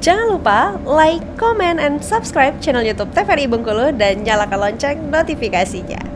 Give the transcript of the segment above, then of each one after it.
Jangan lupa like, comment, and subscribe channel YouTube TVRI Bengkulu dan nyalakan lonceng notifikasinya.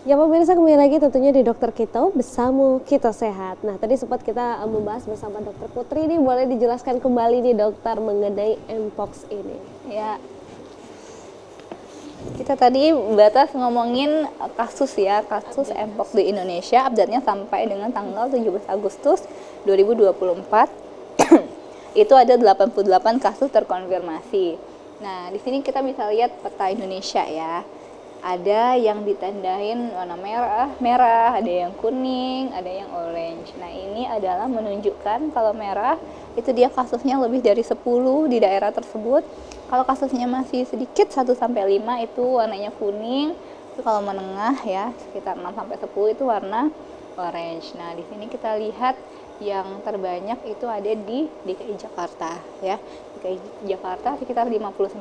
Ya pemirsa, kembali lagi tentunya di Dokter Kito bersama Kito Sehat. Nah tadi sempat kita membahas bersama Dokter Putri nih, boleh dijelaskan kembali nih dokter mengenai Mpox ini? Ya, kita tadi batas ngomongin kasus Mpox di Indonesia, update-nya sampai dengan tanggal 17 Agustus 2024. Itu ada 88 kasus terkonfirmasi. Nah, di sini kita bisa lihat peta Indonesia ya. Ada yang ditandain warna merah, ada yang kuning, ada yang orange. Nah, ini adalah menunjukkan kalau merah itu dia kasusnya lebih dari 10 di daerah tersebut. Kalau kasusnya masih sedikit 1 sampai 5 itu warnanya kuning. Itu kalau menengah ya, sekitar 6 sampai 10 itu warna orange. Nah, di sini kita lihat yang terbanyak itu ada di DKI Jakarta ya. DKI Jakarta sekitar 59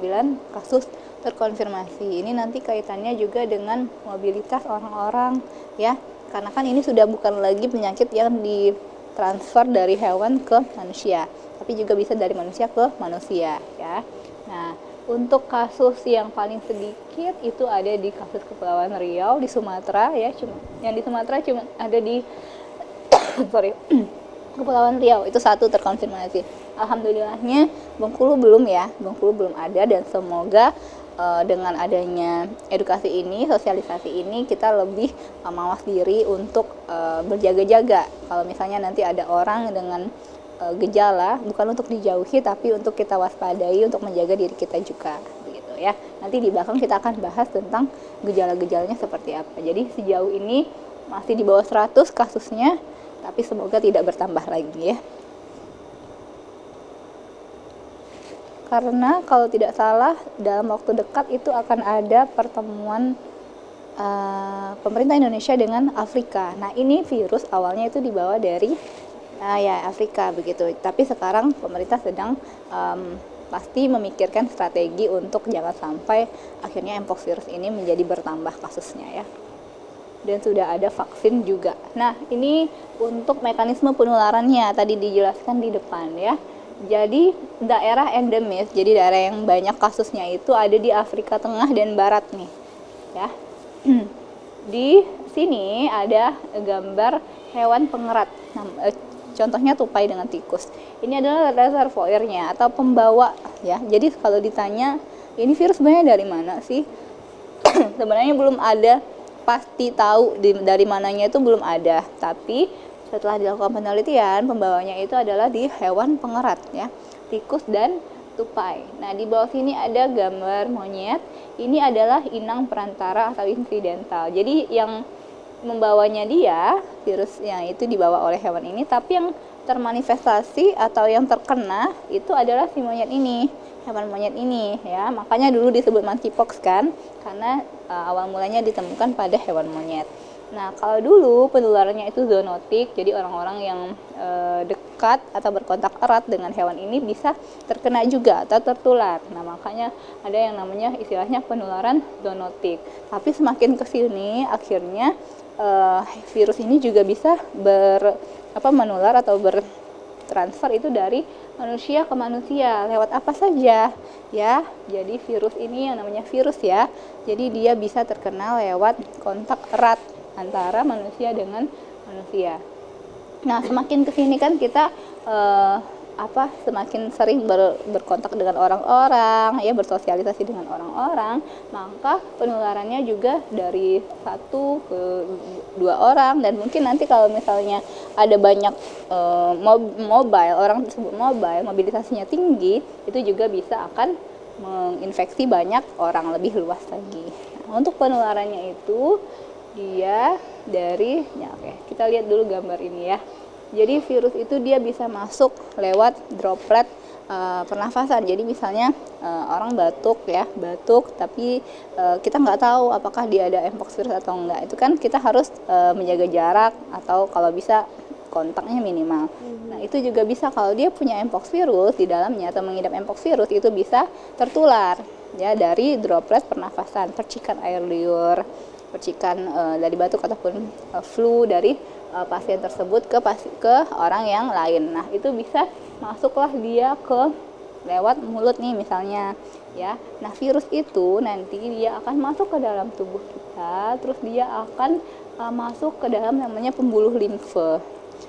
kasus terkonfirmasi. Ini nanti kaitannya juga dengan mobilitas orang-orang ya. Karena kan ini sudah bukan lagi penyakit yang ditransfer dari hewan ke manusia, tapi juga bisa dari manusia ke manusia ya. Nah, untuk kasus yang paling sedikit itu ada di kasus Kepulauan Riau di Sumatera ya. Yang di Sumatera cuma ada di Kepulauan Riau itu 1 terkonfirmasi. Alhamdulillahnya Bengkulu belum ya, Bengkulu belum ada, dan semoga dengan adanya edukasi ini, sosialisasi ini, kita lebih mawas diri untuk berjaga-jaga. Kalau misalnya nanti ada orang dengan gejala, bukan untuk dijauhi tapi untuk kita waspadai, untuk menjaga diri kita juga gitu ya. Nanti di belakang kita akan bahas tentang gejala-gejalanya seperti apa. Jadi sejauh ini masih di bawah 100 kasusnya, tapi semoga tidak bertambah lagi ya. Karena kalau tidak salah dalam waktu dekat itu akan ada pertemuan pemerintah Indonesia dengan Afrika. Nah, ini virus awalnya itu dibawa dari Afrika begitu. Tapi sekarang pemerintah sedang pasti memikirkan strategi untuk jangan sampai akhirnya Mpox virus ini menjadi bertambah kasusnya ya. Dan sudah ada vaksin juga. Nah, ini untuk mekanisme penularannya tadi dijelaskan di depan ya. Jadi daerah endemis, jadi daerah yang banyak kasusnya itu ada di Afrika Tengah dan Barat nih ya. Di sini ada gambar hewan pengerat. Nah, contohnya tupai dengan tikus. Ini adalah reservoirnya atau pembawa ya. Jadi kalau ditanya ini virus sebenarnya dari mana sih? Sebenarnya belum ada pasti tahu dari mananya, itu belum ada, tapi setelah dilakukan penelitian pembawanya itu adalah di hewan pengerat ya, tikus dan tupai. Nah, di bawah sini ada gambar monyet. Ini adalah inang perantara atau insidental. Jadi yang membawanya dia, virusnya itu dibawa oleh hewan ini, tapi yang termanifestasi atau yang terkena itu adalah si monyet ini, hewan monyet ini ya. Makanya dulu disebut monkeypox kan, karena awal mulanya ditemukan pada hewan monyet. Nah, kalau dulu penularannya itu zoonotik, jadi orang-orang yang dekat atau berkontak erat dengan hewan ini bisa terkena juga atau tertular. Nah, makanya ada yang namanya istilahnya penularan zoonotik. Tapi semakin ke sini akhirnya virus ini juga bisa menular atau bertransfer itu dari manusia ke manusia lewat apa saja ya. Jadi virus ini yang namanya virus ya. Jadi dia bisa terkena lewat kontak erat antara manusia dengan manusia. Nah, semakin kesini kan kita semakin sering berkontak dengan orang-orang ya, bersosialisasi dengan orang-orang, maka penularannya juga dari 1 ke 2 orang, dan mungkin nanti kalau misalnya ada banyak mobile, orang tersebut mobilitasnya tinggi, itu juga bisa akan menginfeksi banyak orang lebih luas lagi. Nah, untuk penularannya itu dia dari kita lihat dulu gambar ini ya. Jadi virus itu dia bisa masuk lewat droplet pernafasan. Jadi misalnya orang batuk tapi kita nggak tahu apakah dia ada Mpox virus atau enggak. Itu kan kita harus menjaga jarak, atau kalau bisa kontaknya minimal. Nah, itu juga bisa kalau dia punya mpox virus di dalamnya atau mengidap mpox virus itu bisa tertular ya dari droplet pernafasan, percikan air liur, percikan dari batuk ataupun flu dari pasien tersebut ke orang yang lain. Nah, itu bisa masuklah dia ke lewat mulut nih misalnya ya. Nah, virus itu nanti dia akan masuk ke dalam tubuh kita, terus dia akan masuk ke dalam namanya pembuluh limfe.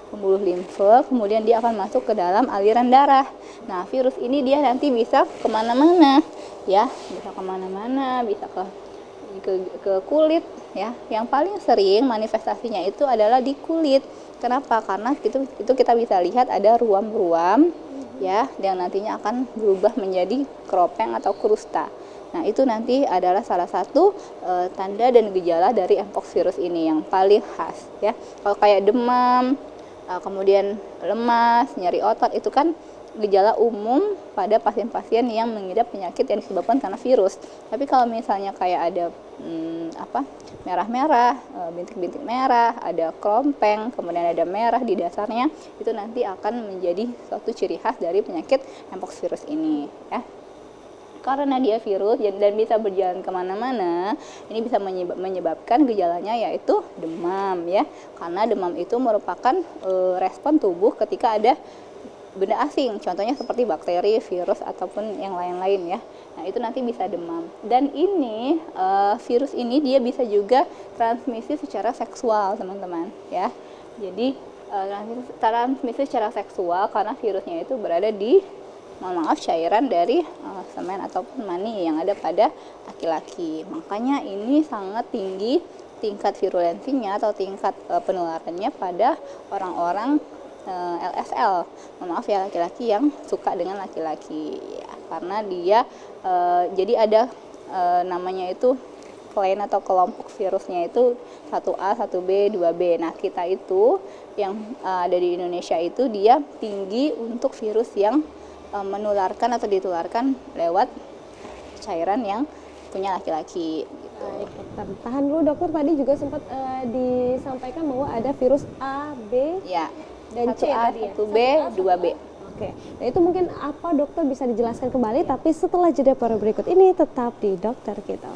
Pembuluh limfe, kemudian dia akan masuk ke dalam aliran darah. Nah, virus ini dia nanti bisa kemana-mana ya, bisa kemana-mana, bisa ke kulit ya. Yang paling sering manifestasinya itu adalah di kulit. Kenapa? Karena itu kita bisa lihat ada ruam-ruam ya yang nantinya akan berubah menjadi keropeng atau krusta. Nah, itu nanti adalah salah satu tanda dan gejala dari mpox virus ini yang paling khas ya. Kalau kayak demam, kemudian lemas, nyeri otot, itu kan gejala umum pada pasien-pasien yang mengidap penyakit yang disebabkan karena virus. Tapi kalau misalnya kayak ada merah-merah, bintik-bintik merah, ada kerompeng, kemudian ada merah di dasarnya, itu nanti akan menjadi suatu ciri khas dari penyakit mpox virus ini ya. Karena dia virus dan bisa berjalan kemana-mana, ini bisa menyebabkan gejalanya yaitu demam ya. Karena demam itu merupakan respon tubuh ketika ada benda asing, contohnya seperti bakteri, virus ataupun yang lain-lain ya. Nah, itu nanti bisa demam. Dan ini virus ini dia bisa juga transmisi secara seksual, teman-teman ya. Jadi transmisi secara seksual karena virusnya itu berada di cairan dari semen ataupun mani yang ada pada laki-laki. Makanya ini sangat tinggi tingkat virulensinya atau tingkat penularannya pada orang-orang LSL, maaf ya, laki-laki yang suka dengan laki-laki ya, karena dia jadi ada namanya itu klien atau kelompok virusnya itu 1A, 1B, 2B. Nah, kita itu yang ada di Indonesia itu dia tinggi untuk virus yang menularkan atau ditularkan lewat cairan yang punya laki-laki gitu. Baik, dokter. Tahan dulu dokter, tadi juga sempat disampaikan bahwa ada virus A, B, Ya, dan C 1A, tadi ya? 1B, 2B. Oke, nah itu mungkin apa dokter bisa dijelaskan kembali, tapi setelah jeda para berikut ini tetap di Dokter Kita.